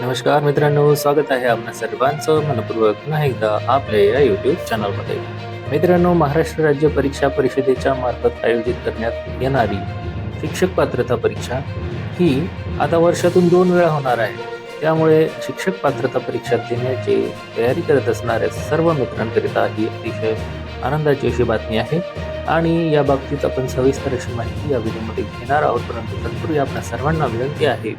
नमस्कार मित्रांनो, स्वागत आहे आपल्या सर्वांचं मनपूर्वक पुन्हा एकदा आपल्या या यूट्यूब चॅनलमध्ये. मित्रांनो, महाराष्ट्र राज्य परीक्षा परिषदेच्या मार्फत आयोजित करण्यात येणारी शिक्षक पात्रता परीक्षा ही आता वर्षातून 2 वेळा होणार आहे. त्यामुळे शिक्षक पात्रता परीक्षा देण्याची तयारी करत असणाऱ्या सर्व मित्रांकरिता ही अतिशय आनंदाची अशी बातमी आहे आणि या बाबतीत आपण सविस्तर अशी माहिती या व्हिडिओमध्ये घेणार आहोत. परंतु तत्पूर्वी आपल्या सर्वांना विनंती आहे,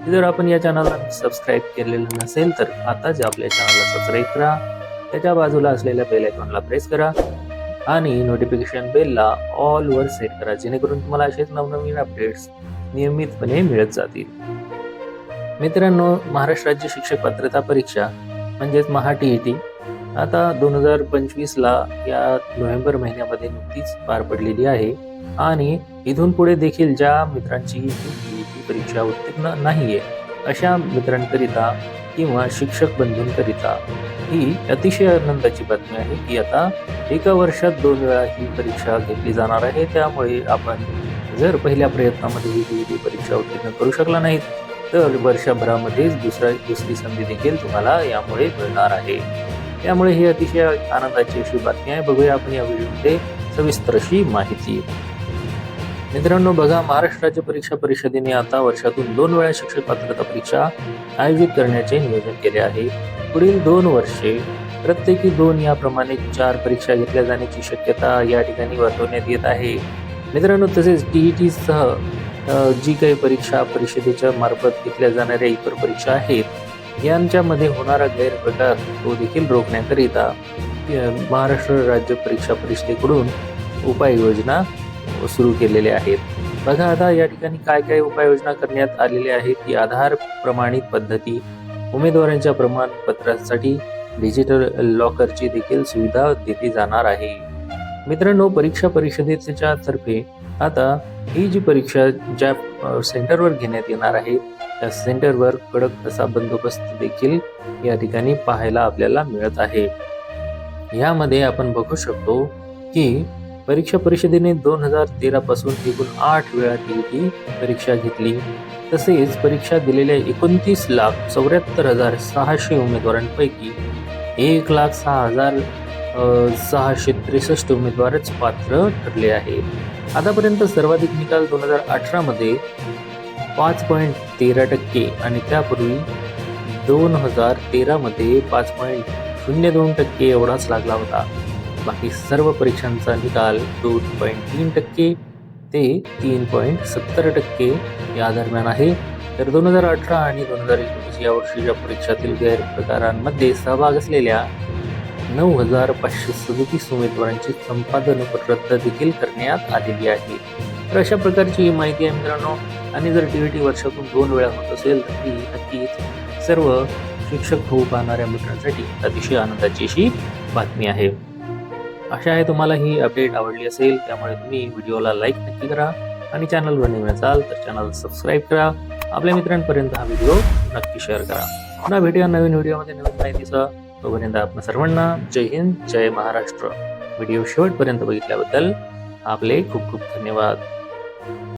जर आपण या चॅनलला सबस्क्राईब केलेलं नसेल तर आताच आपल्या चॅनलला सबस्क्राईब करा, त्याच्या बाजूला असलेल्या बेल आयकॉनला प्रेस करा आणि नोटिफिकेशन बेलला ऑल वर सेट करा, जेणेकरून तुम्हाला असेच नवनवीन अपडेट्स नियमितपणे मिळत जातील. मित्रांनो, महाराष्ट्र राज्य शिक्षक पात्रता परीक्षा म्हणजेच महा-TET आता 2025ला या नोव्हेंबर महिन्यामध्ये नुकतीच पार पडलेली आहे आणि इथून पुढे देखील ज्या मित्रांची परीक्षा उत्तीर्ण नाहीये अशा मित्रांकरिता किंवा शिक्षक बंधूंकरिता ही अतिशय आनंदाची बातमी आहे की आता एका वर्षात 2 वेळा ही परीक्षा घेतली जाणार आहे. त्यामुळे आपण जर पहिल्या प्रयत्नामध्ये ही TET परीक्षा उत्तीर्ण करू शकला नाहीत तर वर्षभरामध्येच दुसरी संधी देखील तुम्हाला यामुळे मिळणार आहे. त्यामुळे ही अतिशय आनंदाची अशी बातमी आहे. बघूया आपण या व्हिडिओमध्ये सविस्तर अशी माहिती. मित्रांनो बघा, महाराष्ट्र राज्य परीक्षा परिषदेने आता वर्षातून 2 वेळा शिक्षक पात्रता परीक्षा आयोजित करण्याचे नियोजन केले आहे. पुढील 2 वर्षे प्रत्येकी 2 याप्रमाणे 4 परीक्षा घेतल्या जाण्याची शक्यता या ठिकाणी वर्तवण्यात येत आहे. मित्रांनो, तसेच TET सह जी काही परीक्षा परिषदेच्या मार्फत घेतल्या जाणाऱ्या इतर परीक्षा आहेत यांच्यामध्ये होणारा गैरप्रकार तो देखील रोखण्याकरिता महाराष्ट्र राज्य परीक्षा परिषदेकडून उपाययोजना सुरू केलेले आहेत. बघा, आता या ठिकाणी काय काय उपाययोजना करण्यात आलेल्या आहेत की आधार प्रमाणित पद्धती, उमेदवारांच्या प्रमाणपत्रासाठी डिजिटल लॉकरची देखील सुविधा दिली जाणार आहे. मित्रांनो, परीक्षा परिषदेच्या तर्फे आता ही जी परीक्षा ज्या सेंटरवर घेण्यात येणार आहे त्या सेंटरवर कडक असा बंदोबस्त देखील या ठिकाणी पाहायला आपल्याला मिळत आहे. यामध्ये आपण बघू शकतो की परीक्षा परिषदेने 2013 पासून एकूण 8 वेळा TET परीक्षा घेतली. तसेच परीक्षा दिलेल्या 29,74,600 उमेदवारांपैकी 1,06,663 उमेदवारच पात्र ठरले आहेत. आतापर्यंत सर्वाधिक निकाल 2018 मध्ये 5.13% आणि त्यापूर्वी 2013 मध्ये 5.02% एवढाच लागला होता. बाकी सर्व परीक्षांचा निकाल 2.3% ते 3.70% या दरम्यान आहे. तर 2018 आणि 2019 या वर्षीच्या परीक्षातील गैरप्रकारांमध्ये सहभाग असलेल्या 9,537 उमेदवारांची संपादन रद्द देखील करण्यात आलेली आहे. तर अशा प्रकारची ही माहिती आहे मित्रांनो. आणि जर TET वर्षातून 2 वेळा होत असेल तर ती नक्कीच सर्व शिक्षक होऊ पाहणाऱ्या मित्रांसाठी अतिशय आनंदाची अशी बातमी आहे. आशा आहे तुम्हाला ही अपडेट आवडली असेल, त्यामुळे तुम्ही व्हिडिओला लाईक नक्की करा आणि चॅनलवर नवीन असाल तर चॅनल सबस्क्राईब करा. आपल्या मित्रांपर्यंत हा व्हिडिओ नक्की शेअर करा. पुन्हा भेटूया नवीन व्हिडिओमध्ये नवीन माहितीसह. तोपर्यंत आपण सर्वांना जय हिंद, जय महाराष्ट्र. व्हिडिओ शेवटपर्यंत बघितल्याबद्दल आपले खूप खूप धन्यवाद.